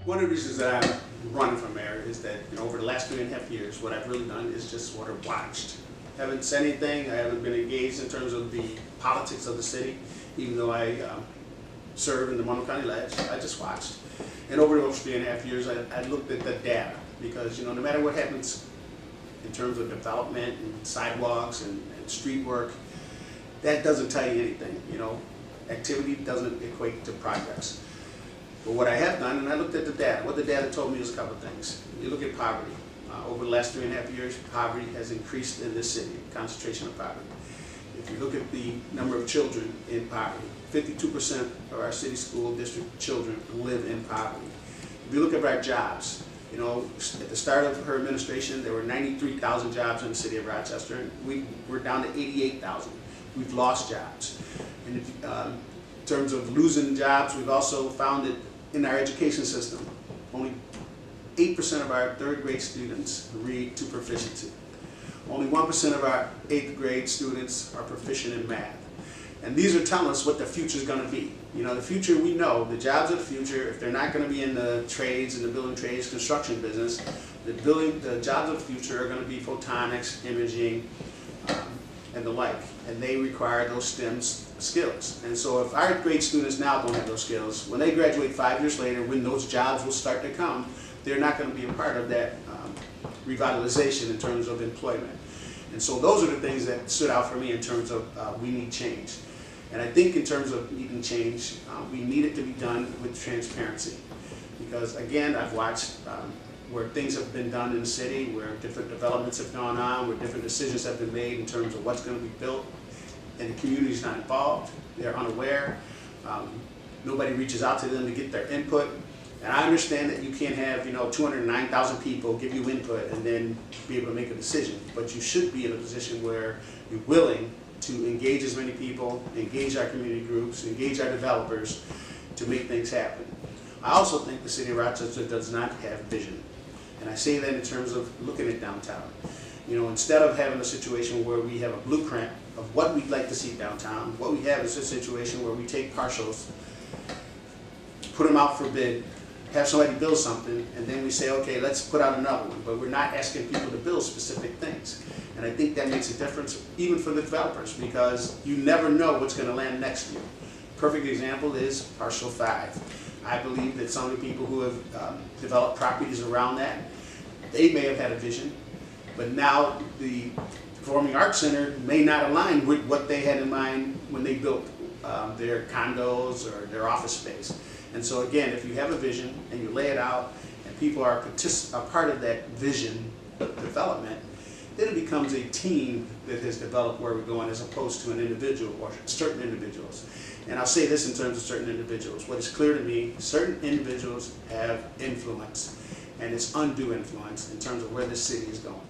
One of the reasons that I'm running for mayor is that, over the last 3.5 years, what I've really done is just sort of watched. Haven't said anything. I haven't been engaged in terms of the politics of the city, even though I serve in the Monroe County Ledge. I just watched. And over those 3.5 years, I looked at the data because, no matter what happens in terms of development and sidewalks and street work, that doesn't tell you anything. Activity doesn't equate to progress. But what I have done, and I looked at the data, what the data told me is a couple of things. You look at poverty. Over the last 3.5 years, poverty has increased in this city, concentration of poverty. If you look at the number of children in poverty, 52% of our city school district children live in poverty. If you look at our jobs, at the start of her administration, there were 93,000 jobs in the city of Rochester, and we're down to 88,000. We've lost jobs. And in terms of losing jobs, we've also found that in our education system, only 8% of our third grade students read to proficiency. Only 1% of our 8th grade students are proficient in math. And these are telling us what the future is going to be. The future, we know, the jobs of the future, if they're not going to be in the trades, in the building trades, construction business, the jobs of the future are going to be photonics, imaging, and the like. And they require those STEM skills. And so if our 8th grade students now don't have those skills, when they graduate 5 years later, when those jobs will start to come, they're not going to be a part of that revitalization in terms of employment. And so those are the things that stood out for me in terms of we need change. And I think in terms of needing change, we need it to be done with transparency. Because again, I've watched where things have been done in the city, where different developments have gone on, where different decisions have been made in terms of what's going to be built, and the community's not involved, they're unaware, nobody reaches out to them to get their input. And I understand that you can't have 209,000 people give you input and then be able to make a decision, but you should be in a position where you're willing to engage as many people, engage our community groups, engage our developers to make things happen. I also think the city of Rochester does not have vision. And I say that in terms of looking at downtown. Instead of having a situation where we have a blueprint of what we'd like to see downtown, what we have is a situation where we take partials, put them out for bid, have somebody build something, and then we say, okay, let's put out another one. But we're not asking people to build specific things. And I think that makes a difference even for the developers, because you never know what's going to land next year. Perfect example is Parcel 5. I believe that some of the people who have developed properties around that, they may have had a vision, but now the Performing Arts Center may not align with what they had in mind when they built their condos or their office space. And so again, if you have a vision and you lay it out and people are part of that vision development, then it becomes a team that has developed where we're going as opposed to an individual or certain individuals. And I'll say this in terms of certain individuals. What is clear to me, certain individuals have influence, and it's undue influence in terms of where this city is going.